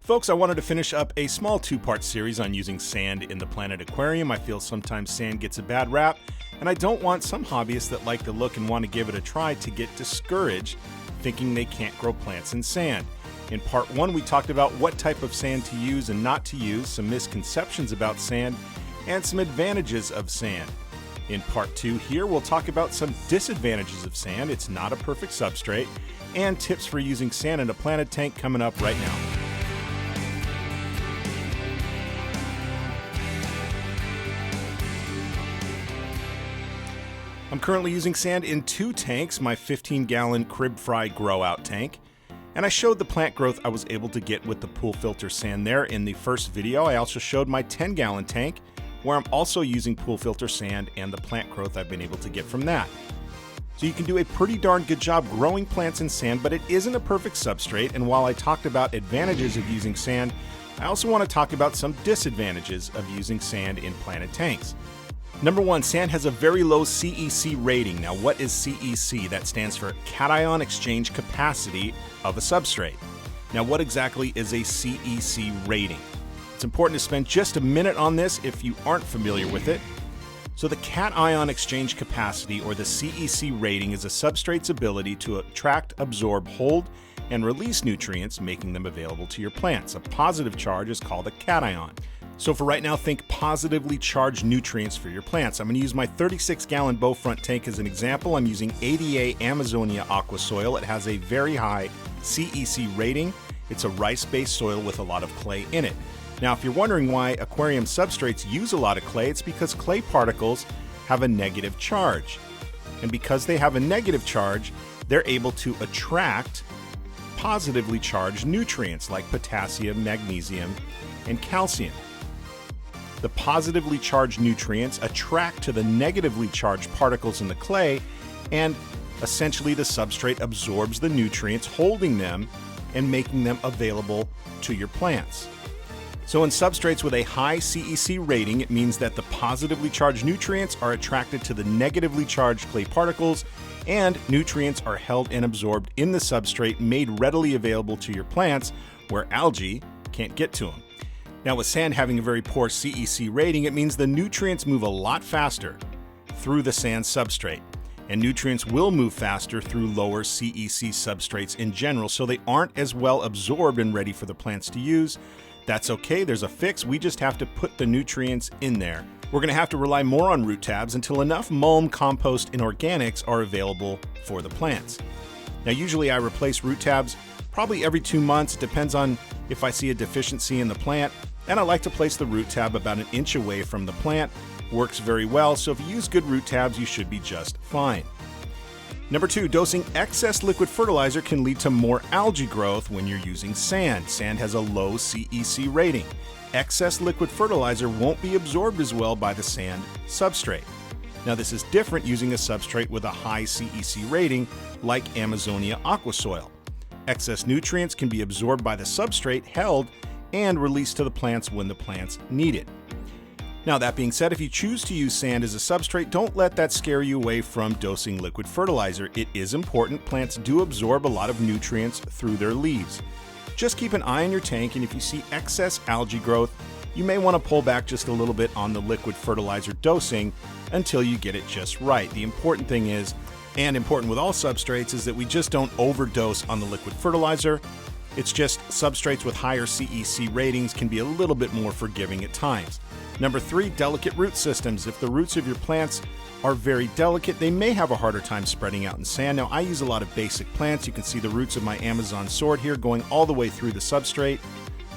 Folks, I wanted to finish up a small two-part series on using sand in the Planet Aquarium. I feel sometimes sand gets a bad rap, and I don't want some hobbyists that like the look and want to give it a try to get discouraged, thinking they can't grow plants in sand. In part 1, we talked about what type of sand to use and not to use, some misconceptions about sand, and some advantages of sand. In part 2 here, we'll talk about some disadvantages of sand, it's not a perfect substrate, and tips for using sand in a planted tank coming up right now. I'm currently using sand in 2 tanks, my 15-gallon crib fry grow out tank. And I showed the plant growth I was able to get with the pool filter sand there in the first video. I also showed my 10-gallon tank, where I'm also using pool filter sand and the plant growth I've been able to get from that. So you can do a pretty darn good job growing plants in sand, but it isn't a perfect substrate. And while I talked about advantages of using sand, I also want to talk about some disadvantages of using sand in planted tanks. Number 1, sand has a very low CEC rating. Now, what is CEC? That stands for cation exchange capacity of a substrate. Now, what exactly is a CEC rating? It's important to spend just a minute on this if you aren't familiar with it. So the cation exchange capacity, or the CEC rating, is a substrate's ability to attract, absorb, hold, and release nutrients, making them available to your plants. A positive charge is called a cation. So for right now, think positively charged nutrients for your plants. I'm going to use my 36-gallon bow front tank as an example. I'm using ADA Amazonia aqua soil. It has a very high CEC rating. It's a rice-based soil with a lot of clay in it. Now, if you're wondering why aquarium substrates use a lot of clay, it's because clay particles have a negative charge. And because they have a negative charge, they're able to attract positively charged nutrients like potassium, magnesium, and calcium. The positively charged nutrients attract to the negatively charged particles in the clay, and essentially the substrate absorbs the nutrients, holding them and making them available to your plants. So in substrates with a high CEC rating, it means that the positively charged nutrients are attracted to the negatively charged clay particles, and nutrients are held and absorbed in the substrate, made readily available to your plants where algae can't get to them. Now, with sand having a very poor CEC rating, it means the nutrients move a lot faster through the sand substrate. And nutrients will move faster through lower CEC substrates in general, so they aren't as well absorbed and ready for the plants to use. That's okay, there's a fix, we just have to put the nutrients in there. We're going to have to rely more on root tabs until enough mulch, compost, and organics are available for the plants. Now, usually I replace root tabs probably every 2 months. It depends on if I see a deficiency in the plant. And I like to place the root tab about 1 inch away from the plant. Works very well, so if you use good root tabs, you should be just fine. Number 2, dosing excess liquid fertilizer can lead to more algae growth when you're using sand. Sand has a low CEC rating. Excess liquid fertilizer won't be absorbed as well by the sand substrate. Now, this is different using a substrate with a high CEC rating like Amazonia aqua soil. Excess nutrients can be absorbed by the substrate, held, and released to the plants when the plants need it. Now, that being said, if you choose to use sand as a substrate, don't let that scare you away from dosing liquid fertilizer. It is important. Plants do absorb a lot of nutrients through their leaves. Just keep an eye on your tank, and if you see excess algae growth, you may want to pull back just a little bit on the liquid fertilizer dosing until you get it just right. The important thing is, and important with all substrates, is that we just don't overdose on the liquid fertilizer. It's just substrates with higher CEC ratings can be a little bit more forgiving at times. Number 3, delicate root systems. If the roots of your plants are very delicate, they may have a harder time spreading out in sand. Now, I use a lot of basic plants. You can see the roots of my Amazon sword here going all the way through the substrate.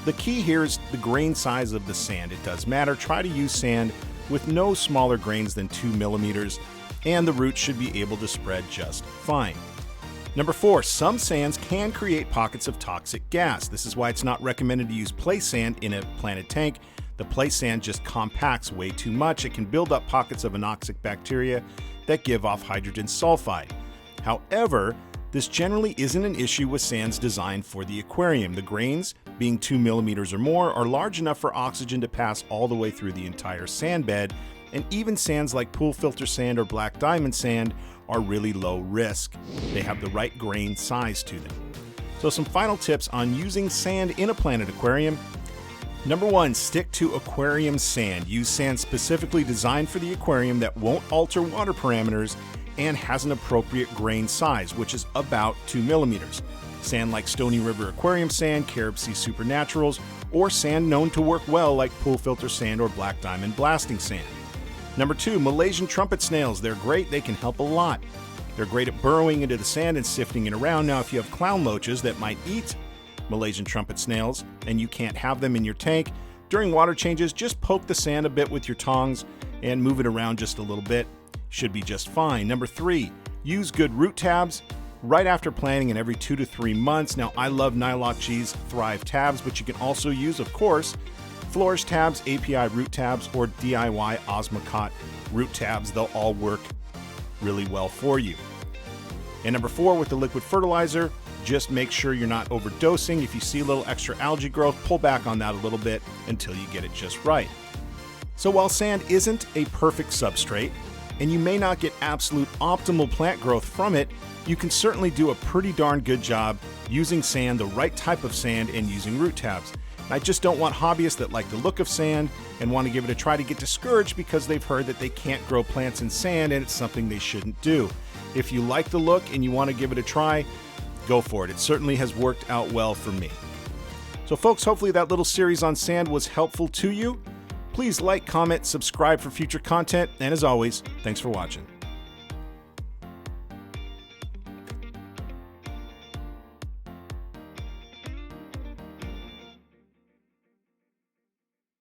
The key here is the grain size of the sand. It does matter. Try to use sand with no smaller grains than 2 millimeters, and the roots should be able to spread just fine. Number 4, some sands can create pockets of toxic gas. This is why it's not recommended to use play sand in a planted tank. The play sand just compacts way too much. It can build up pockets of anoxic bacteria that give off hydrogen sulfide. However, this generally isn't an issue with sands designed for the aquarium. The grains, being 2 millimeters or more, are large enough for oxygen to pass all the way through the entire sand bed, and even sands like pool filter sand or black diamond sand are really low risk. They have the right grain size to them. So some final tips on using sand in a planted aquarium. Number 1, stick to aquarium sand. Use sand specifically designed for the aquarium that won't alter water parameters and has an appropriate grain size, which is about 2 millimeters. Sand like Stony River aquarium sand, Carib Sea Supernaturals, or sand known to work well like pool filter sand or black diamond blasting sand. Number 2, Malaysian trumpet snails. They're great, they can help a lot. They're great at burrowing into the sand and sifting it around. Now, if you have clown loaches that might eat Malaysian trumpet snails and you can't have them in your tank, during water changes, just poke the sand a bit with your tongs and move it around just a little bit. Should be just fine. Number 3, use good root tabs right after planting and every 2 to 3 months. Now, I love Nylock G's Thrive tabs, but you can also use, of course, Flourish tabs, API root tabs, or DIY Osmocote root tabs. They'll all work really well for you. And number 4, with the liquid fertilizer, just make sure you're not overdosing. If you see a little extra algae growth, pull back on that a little bit until you get it just right. So while sand isn't a perfect substrate, and you may not get absolute optimal plant growth from it, you can certainly do a pretty darn good job using sand, the right type of sand, and using root tabs. And I just don't want hobbyists that like the look of sand and want to give it a try to get discouraged because they've heard that they can't grow plants in sand and it's something they shouldn't do. If you like the look and you want to give it a try, go for it. It certainly has worked out well for me. So folks, hopefully that little series on sand was helpful to you. Please like, comment, subscribe for future content, and as always, thanks for watching.